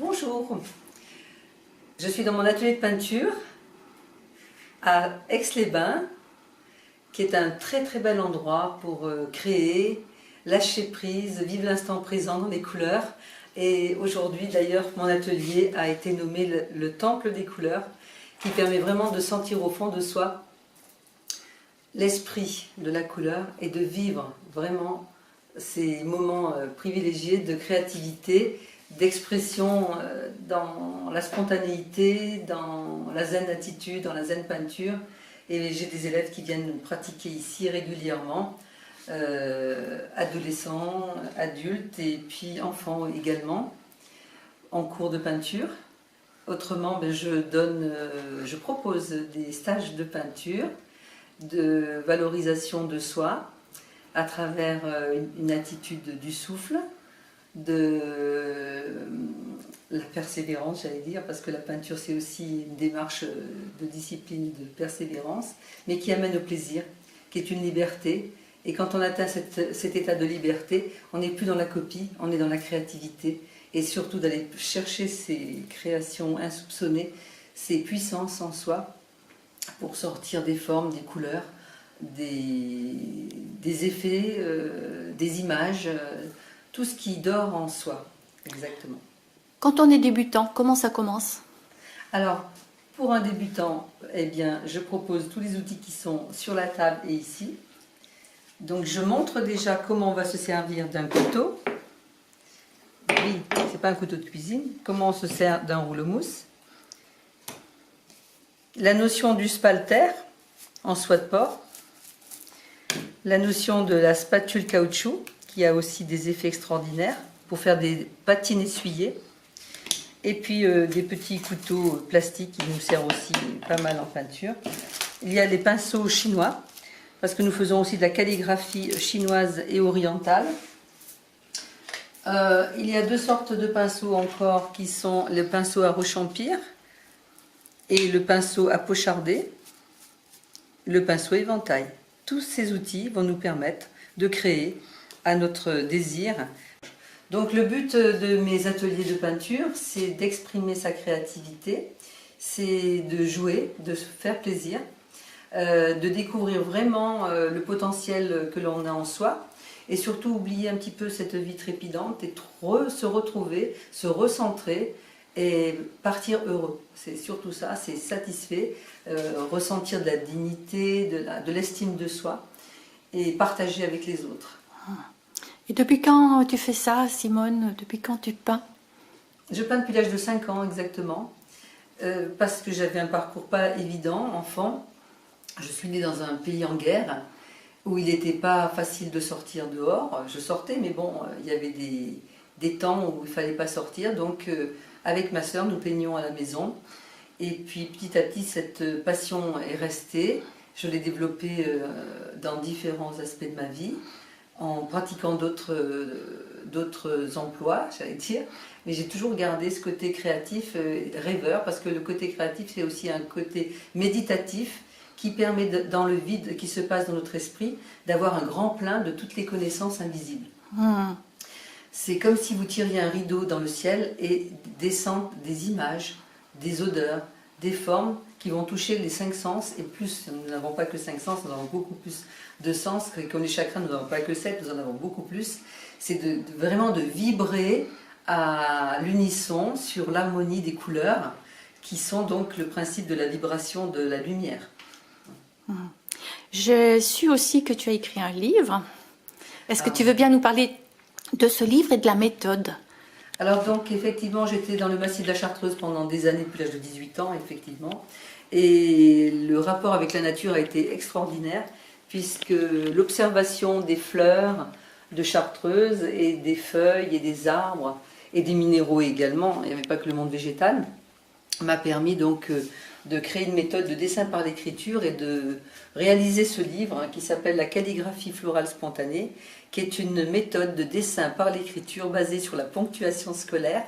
Bonjour, je suis dans mon atelier de peinture à Aix-les-Bains, qui est un très très bel endroit pour créer, lâcher prise, vivre l'instant présent dans les couleurs. Et aujourd'hui d'ailleurs, mon atelier a été nommé le Temple des couleurs, qui permet vraiment de sentir au fond de soi l'esprit de la couleur et de vivre vraiment ces moments privilégiés de créativité, d'expression dans la spontanéité, dans la zen attitude, dans la zen peinture. Et j'ai des élèves qui viennent pratiquer ici régulièrement, adolescents, adultes et puis enfants également, en cours de peinture. Autrement, je propose des stages de peinture, de valorisation de soi, à travers une attitude du souffle, de la persévérance, j'allais dire, parce que la peinture c'est aussi une démarche de discipline, de persévérance, mais qui amène au plaisir, qui est une liberté. Et quand on atteint cet état de liberté, on n'est plus dans la copie, on est dans la créativité, et surtout d'aller chercher ces créations insoupçonnées, ces puissances en soi, pour sortir des formes, des couleurs, des effets, des images, tout ce qui dort en soi, exactement. Quand on est débutant, comment ça commence? Alors, pour un débutant, eh bien, je propose tous les outils qui sont sur la table et ici. Donc, je montre déjà comment on va se servir d'un couteau. Oui, c'est pas un couteau de cuisine. Comment on se sert d'un rouleau-mousse. La notion du spalter en soie de porc. La notion de la spatule caoutchouc, qui a aussi des effets extraordinaires pour faire des patines essuyées. Et puis des petits couteaux plastiques qui nous servent aussi pas mal en peinture. Il y a les pinceaux chinois, parce que nous faisons aussi de la calligraphie chinoise et orientale. Il y a deux sortes de pinceaux encore, qui sont le pinceau à roche-empire et le pinceau à pocharder, le pinceau éventail. Tous ces outils vont nous permettre de créer à notre désir. Donc le but de mes ateliers de peinture, c'est d'exprimer sa créativité, c'est de jouer, de se faire plaisir, de découvrir vraiment le potentiel que l'on a en soi, et surtout oublier un petit peu cette vie trépidante et se retrouver, se recentrer et partir heureux. C'est surtout ça, c'est satisfait, ressentir de la dignité, de l'estime de soi et partager avec les autres. Et depuis quand tu fais ça, Simone? Depuis quand tu peins? Je peins depuis l'âge de 5 ans exactement, parce que j'avais un parcours pas évident, enfant. Je suis née dans un pays en guerre, où il n'était pas facile de sortir dehors. Je sortais, mais bon, il y avait des temps où il ne fallait pas sortir. Donc, avec ma sœur, nous peignions à la maison. Et puis, petit à petit, cette passion est restée. Je l'ai développée dans différents aspects de ma vie, en pratiquant d'autres emplois, j'allais dire. Mais j'ai toujours gardé ce côté créatif, rêveur, parce que le côté créatif, c'est aussi un côté méditatif, qui permet, dans le vide qui se passe dans notre esprit, d'avoir un grand plein de toutes les connaissances invisibles. C'est comme si vous tiriez un rideau dans le ciel et descendent des images, des odeurs, des formes qui vont toucher les 5 sens. Et plus, nous n'avons pas que 5 sens, nous avons beaucoup plus de sens. Comme les chakras, nous n'avons pas que 7, nous en avons beaucoup plus. C'est vraiment de vibrer à l'unisson sur l'harmonie des couleurs, qui sont donc le principe de la vibration de la lumière. Je suis aussi que tu as écrit un livre. Est-ce que tu veux bien nous parler de ce livre et de la méthode? Alors donc effectivement, j'étais dans le massif de la Chartreuse pendant des années, depuis l'âge de 18 ans effectivement. Et le rapport avec la nature a été extraordinaire, puisque l'observation des fleurs de Chartreuse et des feuilles et des arbres et des minéraux également, il n'y avait pas que le monde végétal, m'a permis donc de créer une méthode de dessin par l'écriture et de réaliser ce livre qui s'appelle la calligraphie florale spontanée, qui est une méthode de dessin par l'écriture basée sur la ponctuation scolaire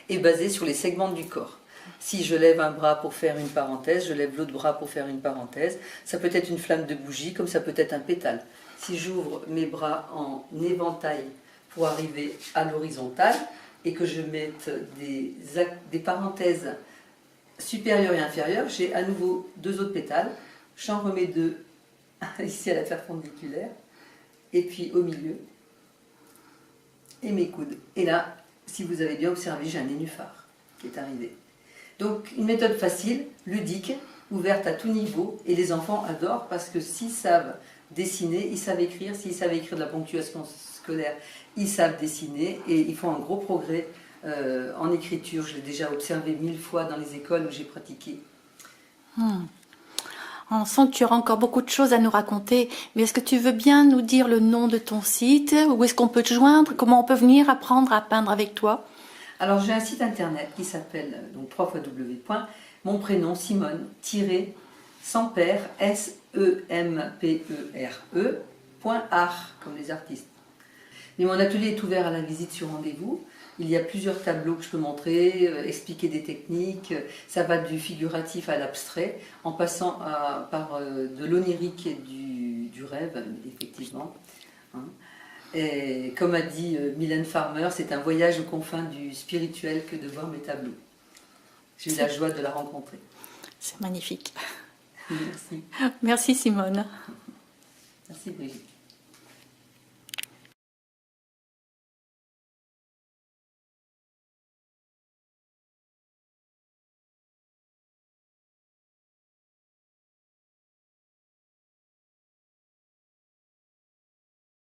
et basée sur les segments du corps. Si je lève un bras pour faire une parenthèse, je lève l'autre bras pour faire une parenthèse. Ça peut être une flamme de bougie, comme ça peut être un pétale. Si j'ouvre mes bras en éventail pour arriver à l'horizontale, et que je mette des parenthèses supérieures et inférieures, j'ai à nouveau 2 autres pétales. J'en remets 2 ici à la perpendiculaire, et puis au milieu, et mes coudes. Et là, si vous avez bien observé, j'ai un nénuphar qui est arrivé. Donc une méthode facile, ludique, ouverte à tout niveau, et les enfants adorent parce que s'ils savent dessiner, ils savent écrire. S'ils savent écrire de la ponctuation scolaire, ils savent dessiner, et ils font un gros progrès en écriture. Je l'ai déjà observé 1000 fois dans les écoles où j'ai pratiqué. On sent que tu auras encore beaucoup de choses à nous raconter, mais est-ce que tu veux bien nous dire le nom de ton site? Où est-ce qu'on peut te joindre? Comment on peut venir apprendre à peindre avec toi? Alors j'ai un site internet qui s'appelle donc mon prénom Simone Sempere SEMPERE.art comme les artistes. Mais mon atelier est ouvert à la visite sur rendez-vous. Il y a plusieurs tableaux que je peux montrer, expliquer des techniques. Ça va du figuratif à l'abstrait, en passant par de l'onirique et du rêve, effectivement. Hein. Et comme a dit Mylène Farmer, c'est un voyage aux confins du spirituel que de voir mes tableaux. J'ai eu la joie de la rencontrer. C'est magnifique. Merci. Merci Simone. Merci Brigitte.